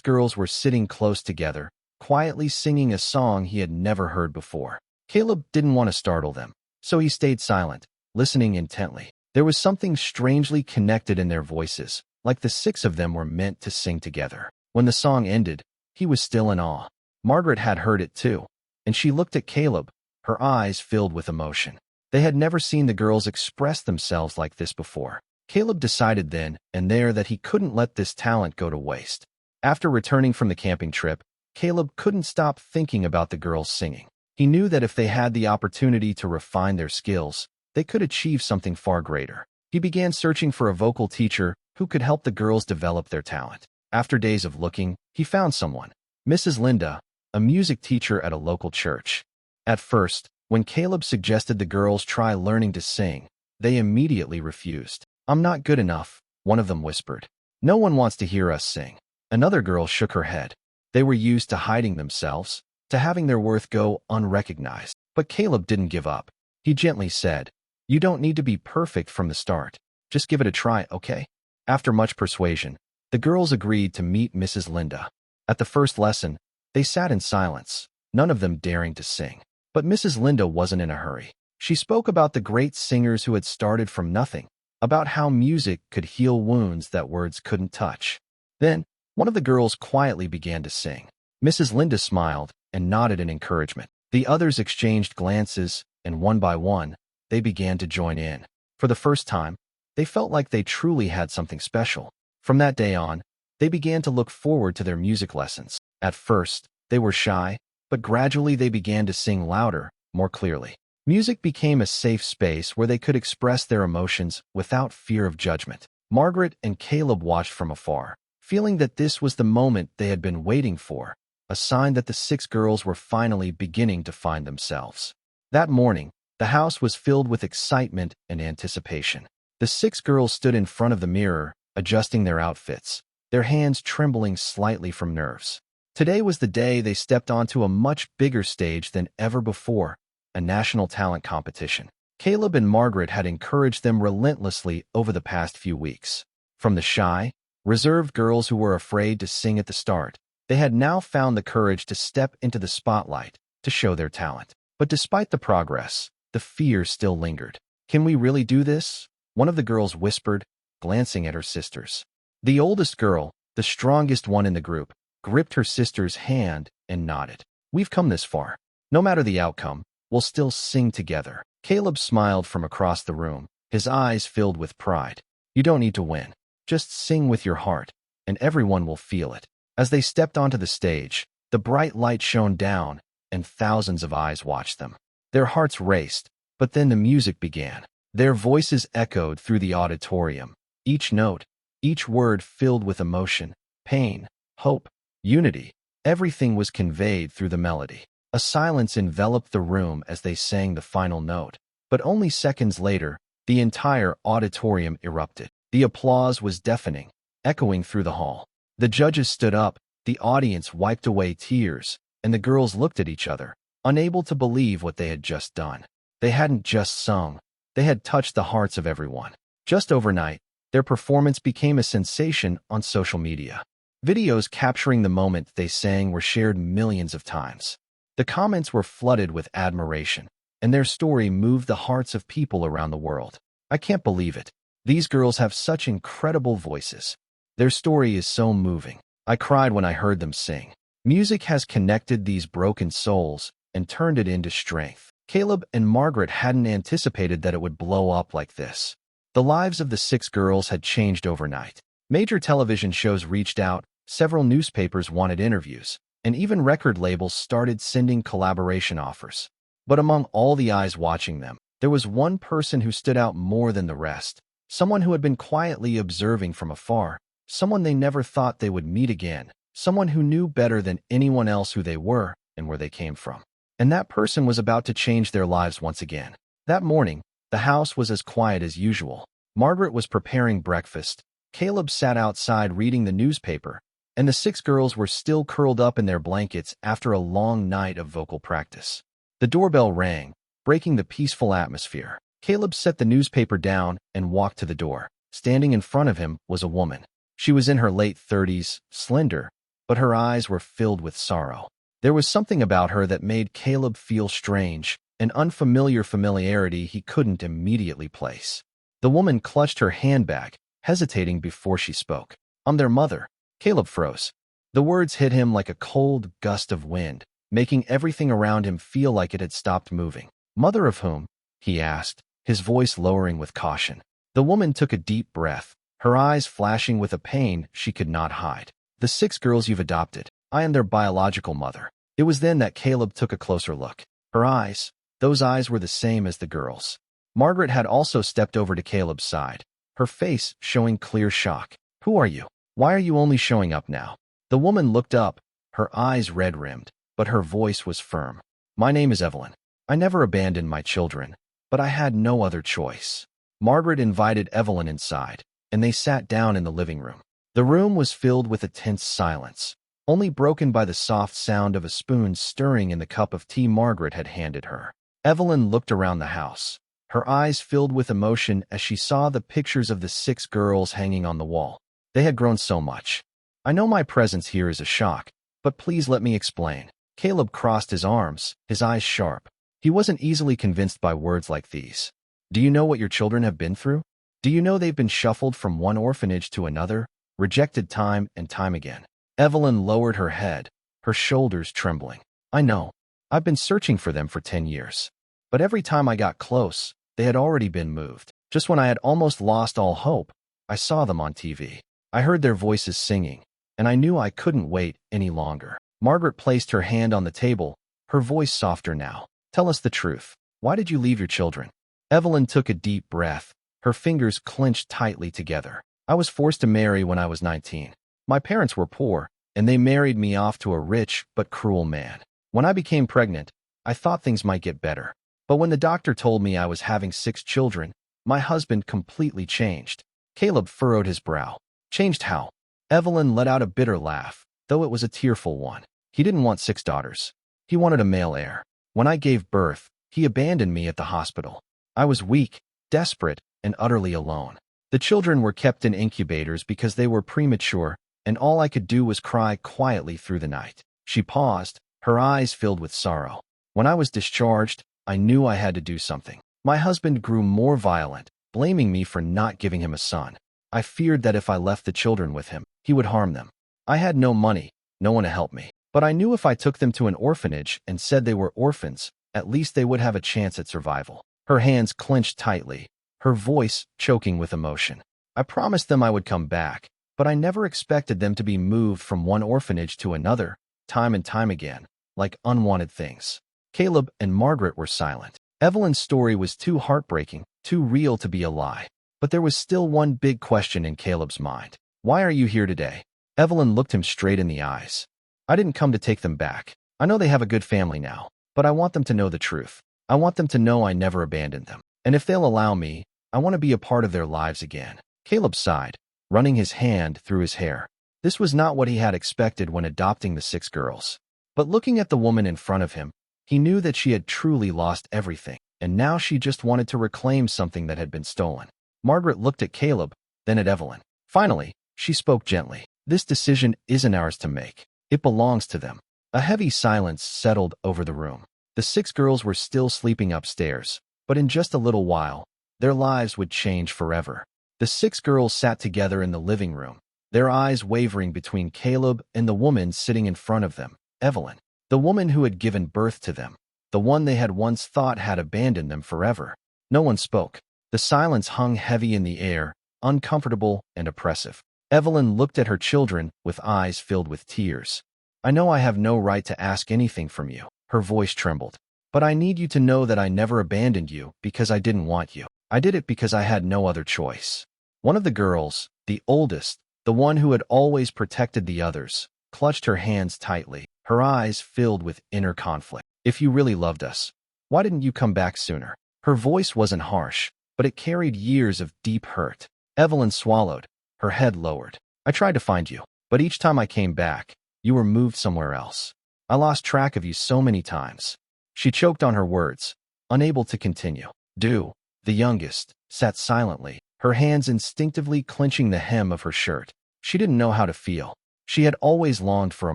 girls were sitting close together, quietly singing a song he had never heard before. Caleb didn't want to startle them, so he stayed silent, listening intently. There was something strangely connected in their voices, like the 6 of them were meant to sing together. When the song ended, he was still in awe. Margaret had heard it too, and she looked at Caleb, her eyes filled with emotion. They had never seen the girls express themselves like this before. Caleb decided then and there that he couldn't let this talent go to waste. After returning from the camping trip, Caleb couldn't stop thinking about the girls singing. He knew that if they had the opportunity to refine their skills, they could achieve something far greater. He began searching for a vocal teacher who could help the girls develop their talent. After days of looking, he found someone, Mrs. Linda, a music teacher at a local church. At first, when Caleb suggested the girls try learning to sing, they immediately refused. I'm not good enough, one of them whispered. No one wants to hear us sing. Another girl shook her head. They were used to hiding themselves, to having their worth go unrecognized. But Caleb didn't give up. He gently said, You don't need to be perfect from the start. Just give it a try, okay? After much persuasion, the girls agreed to meet Mrs. Linda. At the first lesson, they sat in silence, none of them daring to sing. But Mrs. Linda wasn't in a hurry. She spoke about the great singers who had started from nothing, about how music could heal wounds that words couldn't touch. Then, one of the girls quietly began to sing. Mrs. Linda smiled and nodded in encouragement. The others exchanged glances, and one by one, they began to join in. For the first time, they felt like they truly had something special. From that day on, they began to look forward to their music lessons. At first, they were shy, but gradually they began to sing louder, more clearly. Music became a safe space where they could express their emotions without fear of judgment. Margaret and Caleb watched from afar, feeling that this was the moment they had been waiting for, a sign that the 6 girls were finally beginning to find themselves. That morning, the house was filled with excitement and anticipation. The 6 girls stood in front of the mirror, adjusting their outfits, their hands trembling slightly from nerves. Today was the day they stepped onto a much bigger stage than ever before, a national talent competition. Caleb and Margaret had encouraged them relentlessly over the past few weeks. From the shy, reserved girls who were afraid to sing at the start, they had now found the courage to step into the spotlight to show their talent. But despite the progress, the fear still lingered. "Can we really do this?" one of the girls whispered, glancing at her sisters. The oldest girl, the strongest one in the group, gripped her sister's hand and nodded. "We've come this far. No matter the outcome, we'll still sing together." Caleb smiled from across the room, his eyes filled with pride. "You don't need to win. Just sing with your heart, and everyone will feel it." As they stepped onto the stage, the bright light shone down, and thousands of eyes watched them. Their hearts raced, but then the music began. Their voices echoed through the auditorium, each note, each word filled with emotion, pain, hope, unity. Everything was conveyed through the melody. A silence enveloped the room as they sang the final note. But only seconds later, the entire auditorium erupted. The applause was deafening, echoing through the hall. The judges stood up, the audience wiped away tears, and the girls looked at each other, unable to believe what they had just done. They hadn't just sung, they had touched the hearts of everyone. Just overnight, their performance became a sensation on social media. Videos capturing the moment they sang were shared millions of times. The comments were flooded with admiration, and their story moved the hearts of people around the world. "I can't believe it. These girls have such incredible voices. Their story is so moving. I cried when I heard them sing." Music has connected these broken souls and turned it into strength. Caleb and Margaret hadn't anticipated that it would blow up like this. The lives of the 6 girls had changed overnight. Major television shows reached out, several newspapers wanted interviews, and even record labels started sending collaboration offers. But among all the eyes watching them, there was one person who stood out more than the rest, someone who had been quietly observing from afar, someone they never thought they would meet again, someone who knew better than anyone else who they were and where they came from. And that person was about to change their lives once again. That morning, the house was as quiet as usual. Margaret was preparing breakfast, Caleb sat outside reading the newspaper, and the 6 girls were still curled up in their blankets after a long night of vocal practice. The doorbell rang, breaking the peaceful atmosphere. Caleb set the newspaper down and walked to the door. Standing in front of him was a woman. She was in her late 30s, slender, but her eyes were filled with sorrow. There was something about her that made Caleb feel strange, an unfamiliar familiarity he couldn't immediately place. The woman clutched her handbag, hesitating before she spoke. "I'm their mother." Caleb froze. The words hit him like a cold gust of wind, making everything around him feel like it had stopped moving. "Mother of whom?" he asked, his voice lowering with caution. The woman took a deep breath, her eyes flashing with a pain she could not hide. "The 6 girls you've adopted. I am their biological mother." It was then that Caleb took a closer look. Her eyes, those eyes were the same as the girls. Margaret had also stepped over to Caleb's side, her face showing clear shock. "Who are you? Why are you only showing up now?" The woman looked up, her eyes red-rimmed, but her voice was firm. "My name is Evelyn. I never abandoned my children, but I had no other choice." Margaret invited Evelyn inside, and they sat down in the living room. The room was filled with a tense silence, only broken by the soft sound of a spoon stirring in the cup of tea Margaret had handed her. Evelyn looked around the house, her eyes filled with emotion as she saw the pictures of the 6 girls hanging on the wall. They had grown so much. "I know my presence here is a shock, but please let me explain." Caleb crossed his arms, his eyes sharp. He wasn't easily convinced by words like these. "Do you know what your children have been through? Do you know they've been shuffled from one orphanage to another, rejected time and time again?" Evelyn lowered her head, her shoulders trembling. "I know. I've been searching for them for 10 years. But every time I got close, they had already been moved. Just when I had almost lost all hope, I saw them on TV. I heard their voices singing, and I knew I couldn't wait any longer." Margaret placed her hand on the table, her voice softer now. "Tell us the truth. Why did you leave your children?" Evelyn took a deep breath, her fingers clenched tightly together. "I was forced to marry when I was 19. My parents were poor, and they married me off to a rich but cruel man. When I became pregnant, I thought things might get better. But when the doctor told me I was having 6 children, my husband completely changed." Caleb furrowed his brow. "Changed how?" Evelyn let out a bitter laugh, though it was a tearful one. "He didn't want 6 daughters. He wanted a male heir. When I gave birth, he abandoned me at the hospital. I was weak, desperate, and utterly alone. The children were kept in incubators because they were premature, and all I could do was cry quietly through the night. She paused, her eyes filled with sorrow. When I was discharged, I knew I had to do something. My husband grew more violent, blaming me for not giving him a son. I feared that if I left the children with him, he would harm them. I had no money, no one to help me. But I knew if I took them to an orphanage and said they were orphans, at least they would have a chance at survival. Her hands clenched tightly, her voice choking with emotion. I promised them I would come back, but I never expected them to be moved from one orphanage to another, time and time again, like unwanted things. Caleb and Margaret were silent. Evelyn's story was too heartbreaking, too real to be a lie. But there was still one big question in Caleb's mind. Why are you here today? Evelyn looked him straight in the eyes. I didn't come to take them back. I know they have a good family now, but I want them to know the truth. I want them to know I never abandoned them. And if they'll allow me, I want to be a part of their lives again. Caleb sighed, running his hand through his hair. This was not what he had expected when adopting the 6 girls. But looking at the woman in front of him, he knew that she had truly lost everything, and now she just wanted to reclaim something that had been stolen. Margaret looked at Caleb, then at Evelyn. Finally, she spoke gently. This decision isn't ours to make. It belongs to them. A heavy silence settled over the room. The 6 girls were still sleeping upstairs, but in just a little while, their lives would change forever. The 6 girls sat together in the living room, their eyes wavering between Caleb and the woman sitting in front of them, Evelyn, the woman who had given birth to them, the one they had once thought had abandoned them forever. No one spoke. The silence hung heavy in the air, uncomfortable and oppressive. Evelyn looked at her children with eyes filled with tears. I know I have no right to ask anything from you. Her voice trembled. But I need you to know that I never abandoned you because I didn't want you. I did it because I had no other choice. One of the girls, the oldest, the one who had always protected the others, clutched her hands tightly, her eyes filled with inner conflict. If you really loved us, why didn't you come back sooner? Her voice wasn't harsh, but it carried years of deep hurt. Evelyn swallowed, her head lowered. I tried to find you, but each time I came back, you were moved somewhere else. I lost track of you so many times. She choked on her words, unable to continue. Du, the youngest, sat silently, her hands instinctively clenching the hem of her shirt. She didn't know how to feel. She had always longed for a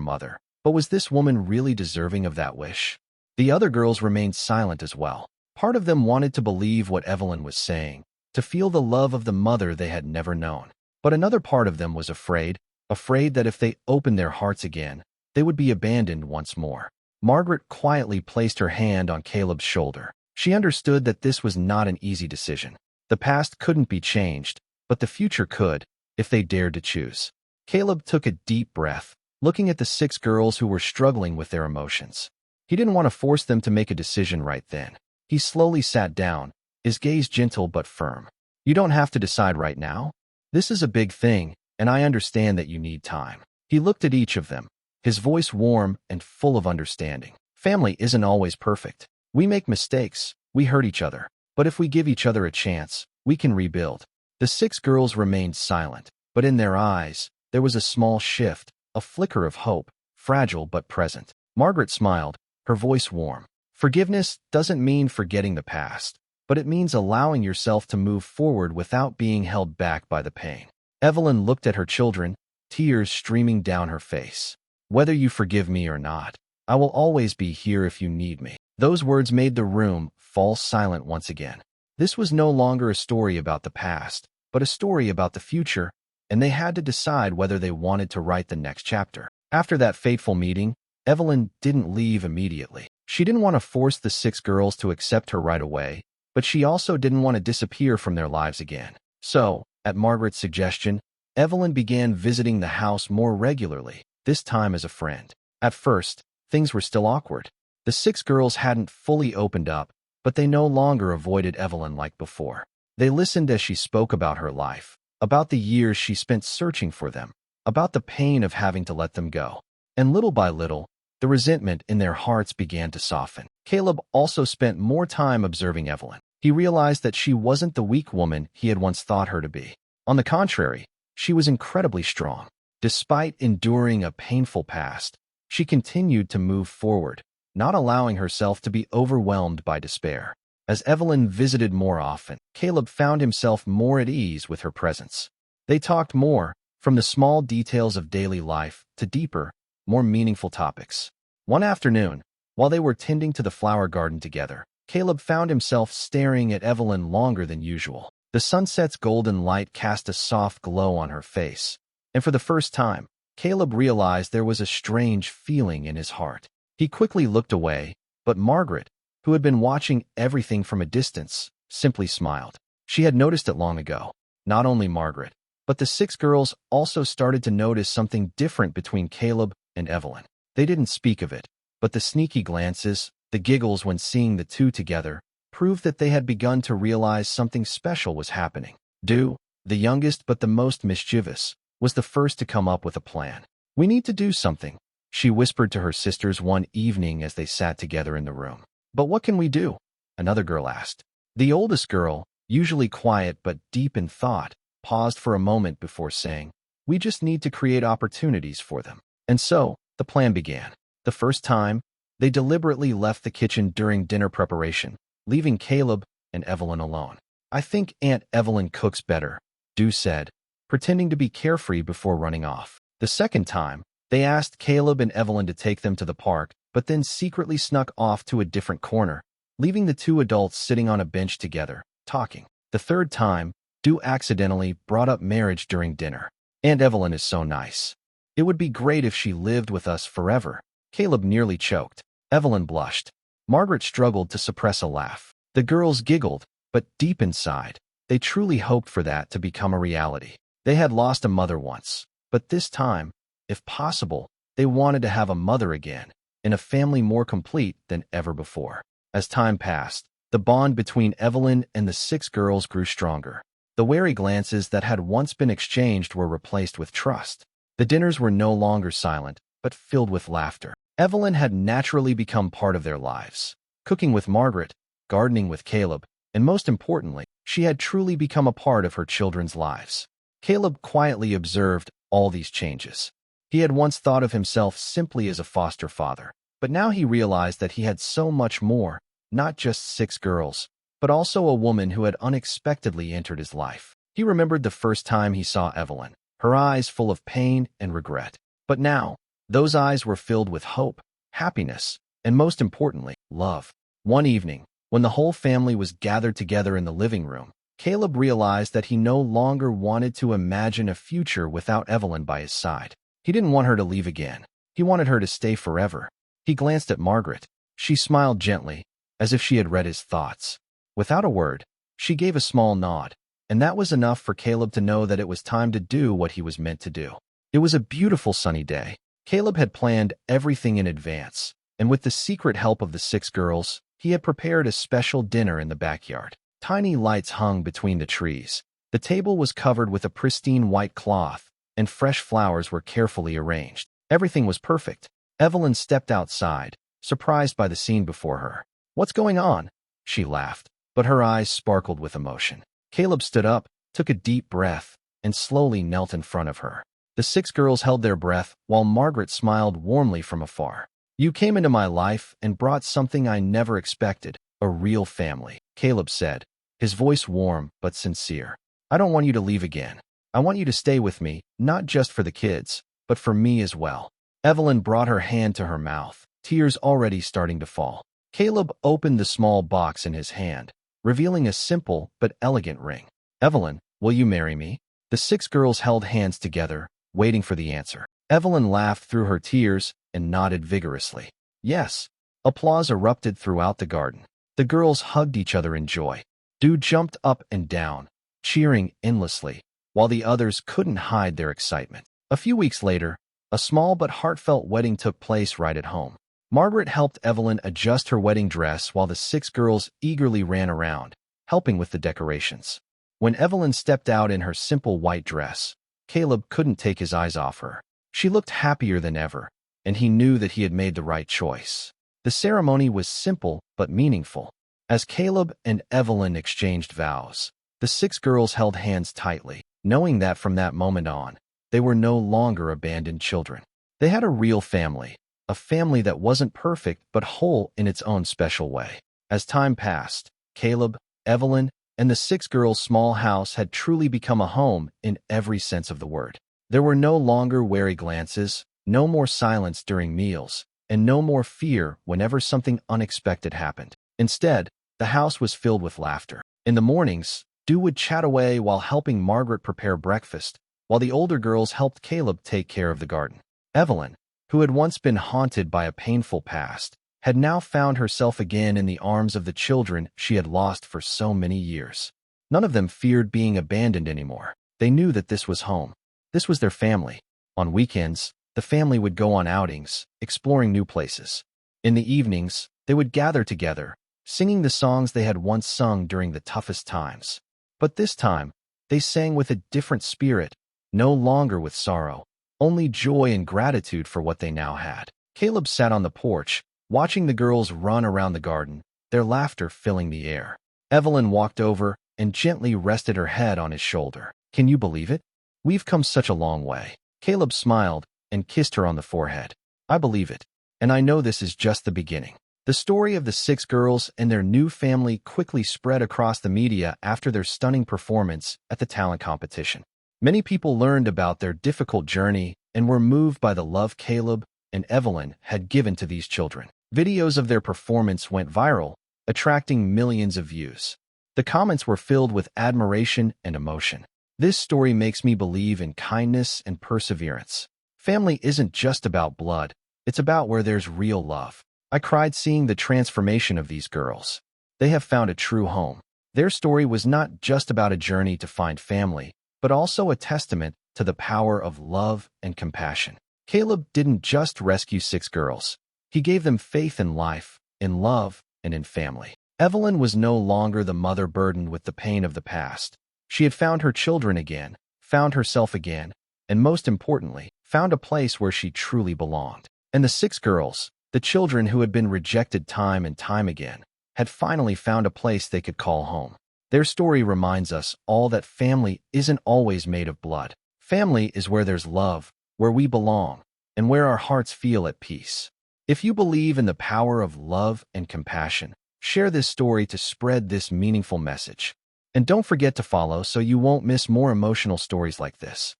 mother, but was this woman really deserving of that wish? The other girls remained silent as well. Part of them wanted to believe what Evelyn was saying, to feel the love of the mother they had never known. But another part of them was afraid that if they opened their hearts again, they would be abandoned once more. Margaret quietly placed her hand on Caleb's shoulder. She understood that this was not an easy decision. The past couldn't be changed, but the future could, if they dared to choose. Caleb took a deep breath, looking at the 6 girls who were struggling with their emotions. He didn't want to force them to make a decision right then. He slowly sat down, his gaze gentle but firm. You don't have to decide right now. This is a big thing, and I understand that you need time. He looked at each of them, his voice warm and full of understanding. Family isn't always perfect. We make mistakes, we hurt each other. But if we give each other a chance, we can rebuild. The 6 girls remained silent, but in their eyes, there was a small shift, a flicker of hope, fragile but present. Margaret smiled, her voice warm. Forgiveness doesn't mean forgetting the past, but it means allowing yourself to move forward without being held back by the pain. Evelyn looked at her children, tears streaming down her face. Whether you forgive me or not, I will always be here if you need me. Those words made the room fall silent once again. This was no longer a story about the past, but a story about the future, and they had to decide whether they wanted to write the next chapter. After that fateful meeting, Evelyn didn't leave immediately. She didn't want to force the 6 girls to accept her right away, but she also didn't want to disappear from their lives again. So, at Margaret's suggestion, Evelyn began visiting the house more regularly, this time as a friend. At first, things were still awkward. The 6 girls hadn't fully opened up, but they no longer avoided Evelyn like before. They listened as she spoke about her life, about the years she spent searching for them, about the pain of having to let them go. And little by little, the resentment in their hearts began to soften. Caleb also spent more time observing Evelyn. He realized that she wasn't the weak woman he had once thought her to be. On the contrary, she was incredibly strong. Despite enduring a painful past, she continued to move forward, not allowing herself to be overwhelmed by despair. As Evelyn visited more often, Caleb found himself more at ease with her presence. They talked more, from the small details of daily life to deeper, more meaningful topics. One afternoon, while they were tending to the flower garden together, Caleb found himself staring at Evelyn longer than usual. The sunset's golden light cast a soft glow on her face, and for the first time, Caleb realized there was a strange feeling in his heart. He quickly looked away, but Margaret, who had been watching everything from a distance, simply smiled. She had noticed it long ago. Not only Margaret, but the 6 girls also started to notice something different between Caleb and Evelyn. They didn't speak of it, but the sneaky glances, the giggles when seeing the two together, proved that they had begun to realize something special was happening. Du, the youngest but the most mischievous, was the first to come up with a plan. "We need to do something," she whispered to her sisters one evening as they sat together in the room. "But what can we do?" another girl asked. The oldest girl, usually quiet but deep in thought, paused for a moment before saying, "We just need to create opportunities for them." And so, the plan began. The first time, they deliberately left the kitchen during dinner preparation, leaving Caleb and Evelyn alone. "I think Aunt Evelyn cooks better," Du said, pretending to be carefree before running off. The second time, they asked Caleb and Evelyn to take them to the park, but then secretly snuck off to a different corner, leaving the two adults sitting on a bench together, talking. The third time, Du accidentally brought up marriage during dinner. "Aunt Evelyn is so nice. It would be great if she lived with us forever." Caleb nearly choked. Evelyn blushed. Margaret struggled to suppress a laugh. The girls giggled, but deep inside, they truly hoped for that to become a reality. They had lost a mother once, but this time, if possible, they wanted to have a mother again, in a family more complete than ever before. As time passed, the bond between Evelyn and the 6 girls grew stronger. The wary glances that had once been exchanged were replaced with trust. The dinners were no longer silent, but filled with laughter. Evelyn had naturally become part of their lives. Cooking with Margaret, gardening with Caleb, and most importantly, she had truly become a part of her children's lives. Caleb quietly observed all these changes. He had once thought of himself simply as a foster father, but now he realized that he had so much more, not just 6 girls, but also a woman who had unexpectedly entered his life. He remembered the first time he saw Evelyn, her eyes full of pain and regret. But now, those eyes were filled with hope, happiness, and most importantly, love. One evening, when the whole family was gathered together in the living room, Caleb realized that he no longer wanted to imagine a future without Evelyn by his side. He didn't want her to leave again. He wanted her to stay forever. He glanced at Margaret. She smiled gently, as if she had read his thoughts. Without a word, she gave a small nod, and that was enough for Caleb to know that it was time to do what he was meant to do. It was a beautiful sunny day. Caleb had planned everything in advance, and with the secret help of the 6 girls, he had prepared a special dinner in the backyard. Tiny lights hung between the trees. The table was covered with a pristine white cloth, and fresh flowers were carefully arranged. Everything was perfect. Evelyn stepped outside, surprised by the scene before her. "What's going on?" she laughed, but her eyes sparkled with emotion. Caleb stood up, took a deep breath, and slowly knelt in front of her. The 6 girls held their breath while Margaret smiled warmly from afar. "You came into my life and brought something I never expected, a real family," Caleb said, his voice warm but sincere. "I don't want you to leave again. I want you to stay with me, not just for the kids, but for me as well." Evelyn brought her hand to her mouth, tears already starting to fall. Caleb opened the small box in his hand, revealing a simple but elegant ring. "Evelyn, will you marry me?" The 6 girls held hands together, waiting for the answer. Evelyn laughed through her tears and nodded vigorously. "Yes." Applause erupted throughout the garden. The girls hugged each other in joy. Du jumped up and down, cheering endlessly, while the others couldn't hide their excitement. A few weeks later, a small but heartfelt wedding took place right at home. Margaret helped Evelyn adjust her wedding dress while the 6 girls eagerly ran around, helping with the decorations. When Evelyn stepped out in her simple white dress, Caleb couldn't take his eyes off her. She looked happier than ever, and he knew that he had made the right choice. The ceremony was simple but meaningful. As Caleb and Evelyn exchanged vows, the 6 girls held hands tightly, knowing that from that moment on, they were no longer abandoned children. They had a real family, a family that wasn't perfect but whole in its own special way. As time passed, Caleb, Evelyn, and the 6 girls' small house had truly become a home in every sense of the word. There were no longer wary glances, no more silence during meals, and no more fear whenever something unexpected happened. Instead, the house was filled with laughter. In the mornings, Stu would chat away while helping Margaret prepare breakfast, while the older girls helped Caleb take care of the garden. Evelyn, who had once been haunted by a painful past, had now found herself again in the arms of the children she had lost for so many years. None of them feared being abandoned anymore. They knew that this was home. This was their family. On weekends, the family would go on outings, exploring new places. In the evenings, they would gather together, singing the songs they had once sung during the toughest times. But this time, they sang with a different spirit, no longer with sorrow, only joy and gratitude for what they now had. Caleb sat on the porch, watching the girls run around the garden, their laughter filling the air. Evelyn walked over and gently rested her head on his shoulder. "Can you believe it? We've come such a long way." Caleb smiled and kissed her on the forehead. "I believe it, and I know this is just the beginning." The story of the 6 girls and their new family quickly spread across the media after their stunning performance at the talent competition. Many people learned about their difficult journey and were moved by the love Caleb and Evelyn had given to these children. Videos of their performance went viral, attracting millions of views. The comments were filled with admiration and emotion. "This story makes me believe in kindness and perseverance. Family isn't just about blood, it's about where there's real love. I cried seeing the transformation of these girls. They have found a true home." Their story was not just about a journey to find family, but also a testament to the power of love and compassion. Caleb didn't just rescue 6 girls. He gave them faith in life, in love, and in family. Evelyn was no longer the mother burdened with the pain of the past. She had found her children again, found herself again, and most importantly, found a place where she truly belonged. And the 6 girls, the children who had been rejected time and time again, had finally found a place they could call home. Their story reminds us all that family isn't always made of blood. Family is where there's love, where we belong, and where our hearts feel at peace. If you believe in the power of love and compassion, share this story to spread this meaningful message. And don't forget to follow so you won't miss more emotional stories like this.